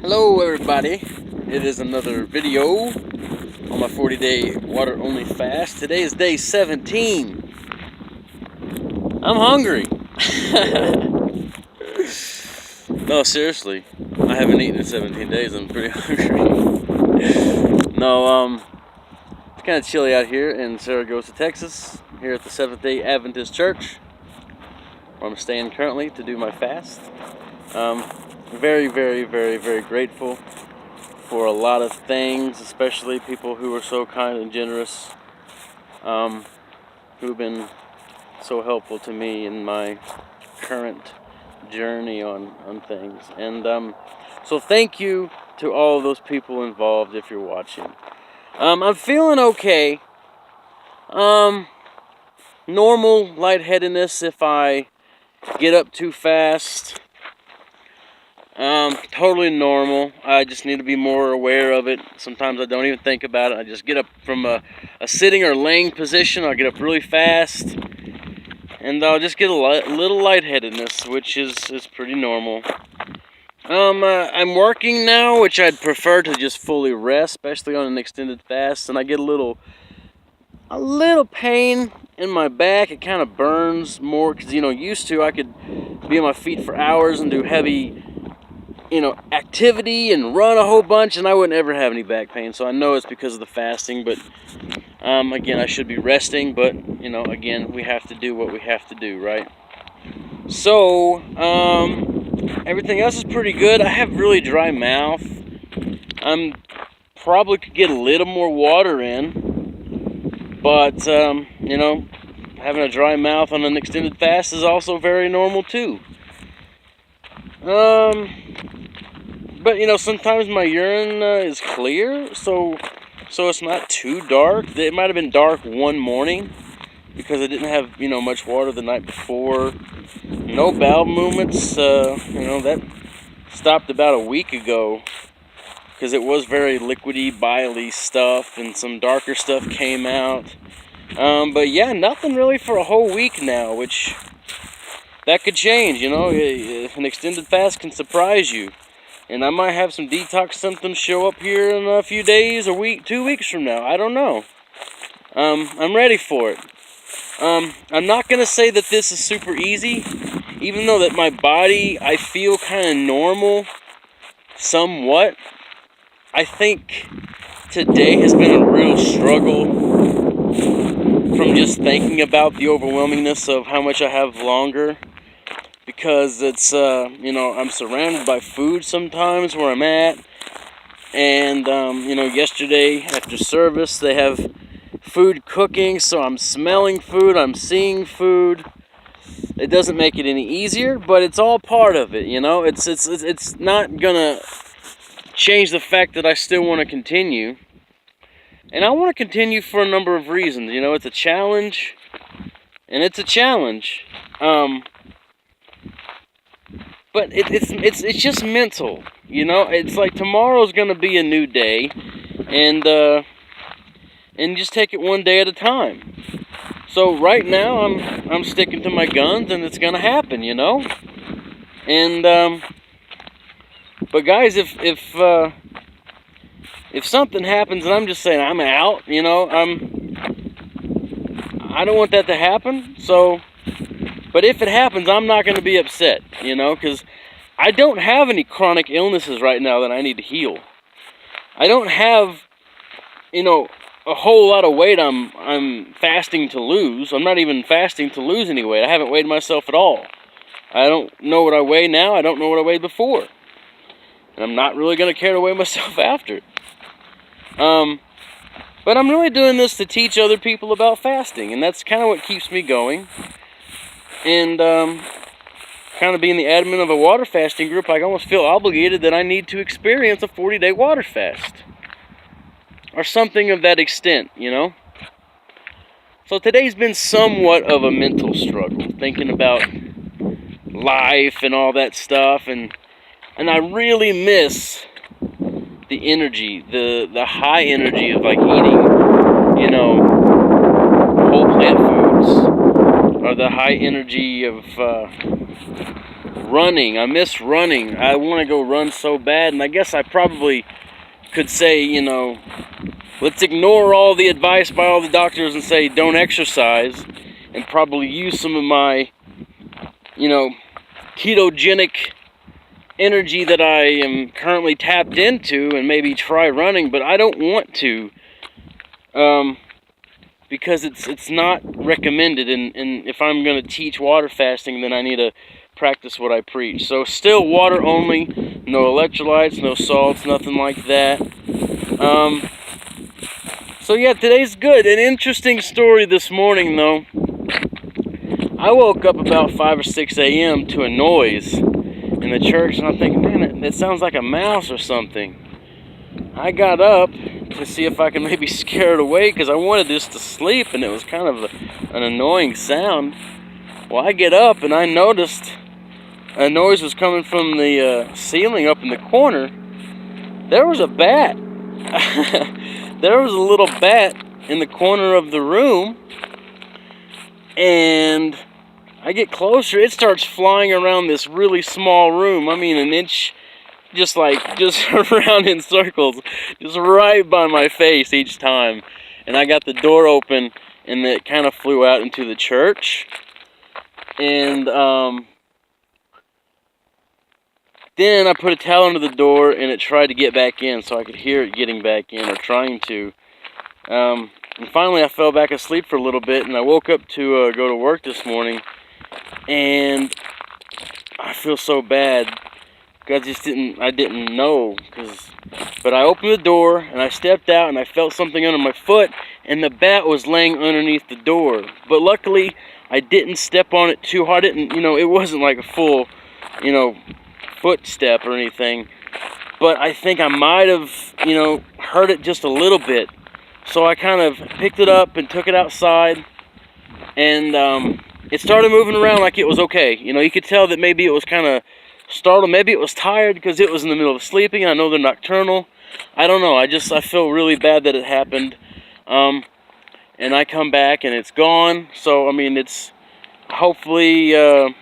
Hello everybody, it is another video on my 40-day water-only fast. Today is day 17. I'm hungry. No, seriously, I haven't eaten in 17 days. I'm pretty hungry. No, it's kind of chilly out here in Saragossa, Texas, here at the Seventh-day Adventist Church, where I'm staying currently to do my fast. Very, very, very, very grateful for a lot of things, especially people who are so kind and generous, who've been so helpful to me in my current journey on things. And so thank you to all of those people involved if you're watching. I'm feeling okay. Normal lightheadedness if I get up too fast. Totally normal. I just need to be more aware of it. Sometimes I don't even think about it. I just get up from a sitting or laying position. I'll get up really fast, and I'll just get a little lightheadedness, which is pretty normal. I'm working now, which I'd prefer to just fully rest, especially on an extended fast, and I get a little pain in my back. It kind of burns more because, used to I could be on my feet for hours and do heavy activity and run a whole bunch, and I wouldn't ever have any back pain. So I know it's because of the fasting, but again, I should be resting, but again, we have to do what we have to do, right? So everything else is pretty good. I have really dry mouth. I'm probably could get a little more water in, but having a dry mouth on an extended fast is also very normal too. But sometimes my urine is clear, so it's not too dark. It might have been dark one morning because I didn't have much water the night before. No bowel movements. That stopped about a week ago because it was very liquidy, biley stuff, and some darker stuff came out. But yeah, nothing really for a whole week now, which that could change. An extended fast can surprise you. And I might have some detox symptoms show up here in a few days, a week, 2 weeks from now. I don't know. I'm ready for it. I'm not going to say that this is super easy, even though that my body, I feel kind of normal, somewhat. I think today has been a real struggle from just thinking about the overwhelmingness of how much I have longer. Because it's, I'm surrounded by food sometimes where I'm at. And, yesterday after service, they have food cooking, so I'm smelling food, I'm seeing food. It doesn't make it any easier, but it's all part of it, It's not gonna change the fact that I still want to continue. And I want to continue for a number of reasons. It's a challenge, and it's a challenge. But it's just mental, It's like tomorrow's gonna be a new day, and just take it one day at a time. So right now I'm sticking to my guns, and it's gonna happen, And but guys, if something happens and I'm just saying I'm out, I don't want that to happen. So. But if it happens, I'm not going to be upset, because I don't have any chronic illnesses right now that I need to heal. I don't have, a whole lot of weight I'm fasting to lose. I'm not even fasting to lose any weight. I haven't weighed myself at all. I don't know what I weigh now. I don't know what I weighed before. And I'm not really going to care to weigh myself after. But I'm really doing this to teach other people about fasting, and that's kind of what keeps me going. And kind of being the admin of a water fasting group, I almost feel obligated that I need to experience a 40-day water fast. Or something of that extent, So today's been somewhat of a mental struggle, thinking about life and all that stuff. And I really miss the energy, the high energy of like eating, whole plant foods. Or the high energy of running. I miss running. I want to go run so bad, and I guess I probably could say, you know, let's ignore all the advice by all the doctors and say don't exercise, and probably use some of my, you know, ketogenic energy that I am currently tapped into and maybe try running, but I don't want to, because it's not recommended, and if I'm going to teach water fasting, then I need to practice what I preach. So still water only, no electrolytes, no salts, nothing like that. So yeah, today's good. An interesting story this morning though. I woke up about 5 or 6 a.m. to a noise in the church, and I'm thinking, man, it sounds like a mouse or something. I got up to see if I could maybe scare it away, because I wanted just to sleep, and it was kind of an annoying sound. Well, I get up, and I noticed a noise was coming from the ceiling up in the corner. There was a bat. There was a little bat in the corner of the room, and I get closer, it starts flying around this really small room. I mean, an inch, just around in circles, just right by my face each time. And I got the door open, and it kind of flew out into the church. And then I put a towel under the door, and it tried to get back in, so I could hear it getting back in, or trying to. And finally I fell back asleep for a little bit, and I woke up to go to work this morning, and I feel so bad. I didn't know, but I opened the door, and I stepped out, and I felt something under my foot, and the bat was laying underneath the door. But luckily, I didn't step on it too hard. It wasn't like a full, footstep or anything. But I think I might have, hurt it just a little bit. So I kind of picked it up and took it outside, and it started moving around like it was okay. You could tell that maybe it was kind of startled. Maybe it was tired because it was in the middle of sleeping. I know they're nocturnal. I don't know. I feel really bad that it happened. And I come back and it's gone. So, it's hopefully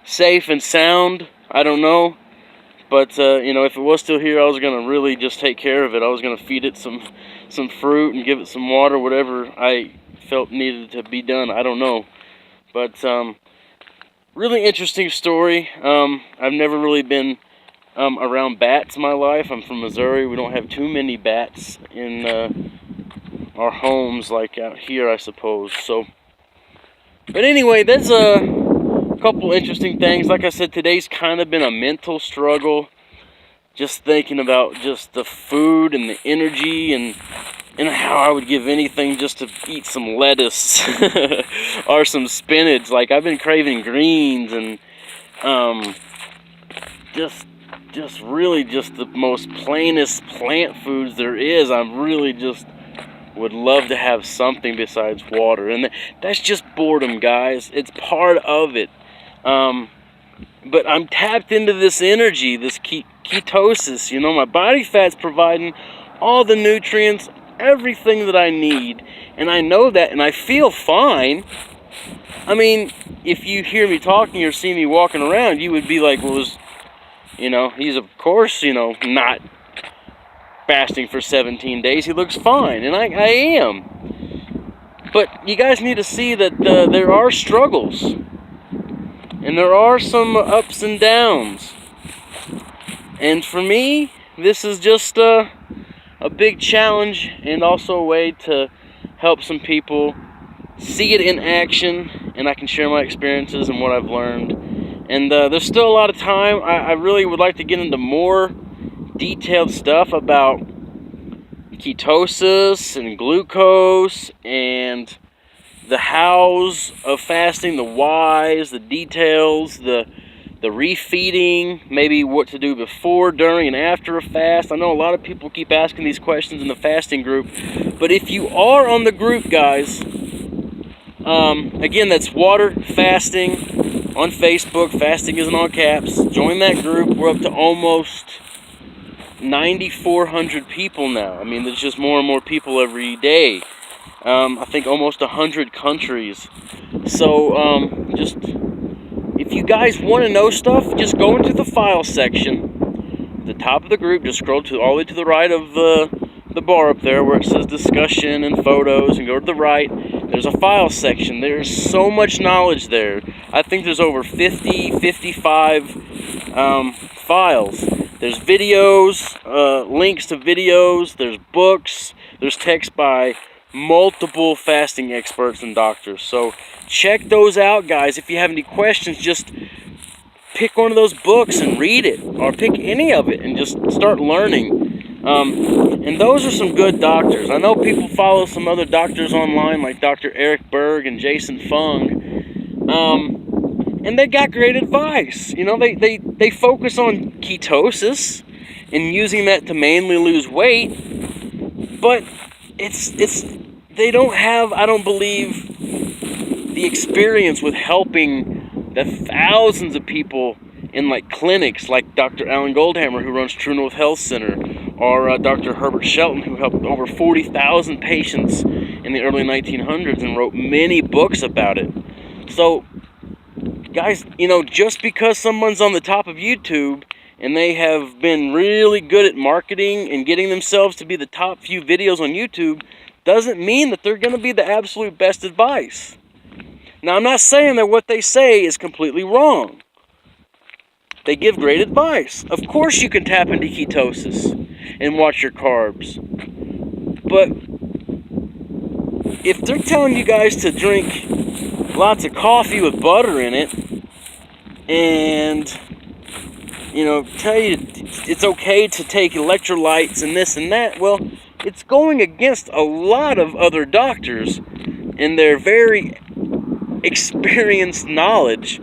safe and sound. I don't know. But, if it was still here, I was going to really just take care of it. I was going to feed it some fruit and give it some water, whatever I felt needed to be done. I don't know. But, really interesting story. I've never really been around bats in my life. I'm from Missouri. We don't have too many bats in our homes like out here, I suppose. But anyway, that's a couple interesting things. Like I said, today's kind of been a mental struggle. Just thinking about just the food and the energy and how I would give anything just to eat some lettuce or some spinach. Like, I've been craving greens and just really just the most plainest plant foods there is. I really just would love to have something besides water, and that's just boredom, guys. It's part of it. But I'm tapped into this energy, this ketosis. My body fat's providing all the nutrients, everything that I need, and I know that, and I feel fine. If you hear me talking or see me walking around, you would be like, well, he's of course, not fasting for 17 days. He looks fine, and I am. But you guys need to see that there are struggles, and there are some ups and downs. And for me, this is just a big challenge, and also a way to help some people see it in action, and I can share my experiences and what I've learned. And there's still a lot of time. I really would like to get into more detailed stuff about ketosis and glucose and the hows of fasting, the whys, the details, the refeeding, maybe what to do before, during, and after a fast. I know a lot of people keep asking these questions in the fasting group, but if you are on the group, guys, again, that's Water Fasting on Facebook. Fasting is in all caps. Join that group. We're up to almost 9,400 people now. There's just more and more people every day. I think almost 100 countries. So, just if you guys want to know stuff, just go into the file section, the top of the group, just scroll to all the way to the right of the bar up there where it says discussion and photos, and go to the right. There's a file section. There's so much knowledge there. I think there's over 50, 55 files. There's videos, links to videos, there's books, there's text by multiple fasting experts and doctors. So check those out, guys. If you have any questions, just pick one of those books and read it, or pick any of it and just start learning. And those are some good doctors. I know people follow some other doctors online, like Dr. Eric Berg and Jason Fung, and they got great advice. You know, they focus on ketosis and using that to mainly lose weight, but they don't have, I don't believe, the experience with helping the thousands of people in like clinics like Dr. Alan Goldhammer, who runs True North Health Center, or Dr. Herbert Shelton, who helped over 40,000 patients in the early 1900s and wrote many books about it. So, guys, you know, just because someone's on the top of YouTube and they have been really good at marketing and getting themselves to be the top few videos on YouTube doesn't mean that they're going to be the absolute best advice. Now, I'm not saying that what they say is completely wrong. They give great advice. Of course you can tap into ketosis and watch your carbs. But if they're telling you guys to drink lots of coffee with butter in it, and, you know, tell you it's okay to take electrolytes and this and that, well, it's going against a lot of other doctors and their very experienced knowledge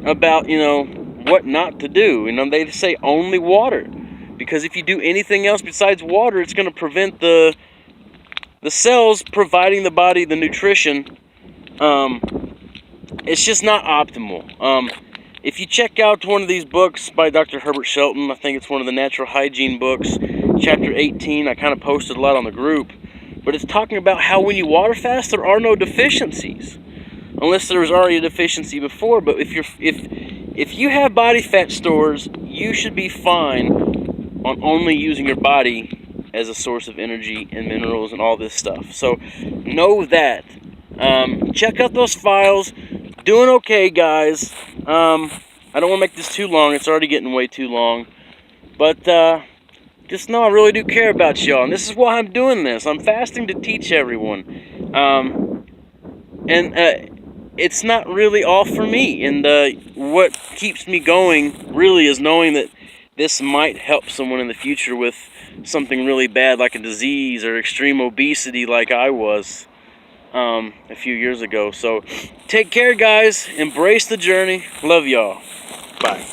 about, you know, what not to do. You know, they say only water, because if you do anything else besides water, it's going to prevent the cells providing the body the nutrition. It's just not optimal. If you check out one of these books by Dr. Herbert Shelton, I think it's one of the natural hygiene books, chapter 18, I kind of posted a lot on the group, but it's talking about how when you water fast, there are no deficiencies, unless there was already a deficiency before. But if you have body fat stores, you should be fine on only using your body as a source of energy and minerals and all this stuff. So know that. Check out those files. Doing okay, guys. I don't want to make this too long. It's already getting way too long. But just know I really do care about y'all. And this is why I'm doing this. I'm fasting to teach everyone. It's not really all for me. And what keeps me going really is knowing that this might help someone in the future with something really bad like a disease or extreme obesity like I was a few years ago. So take care, guys. Embrace the journey. Love y'all. Bye.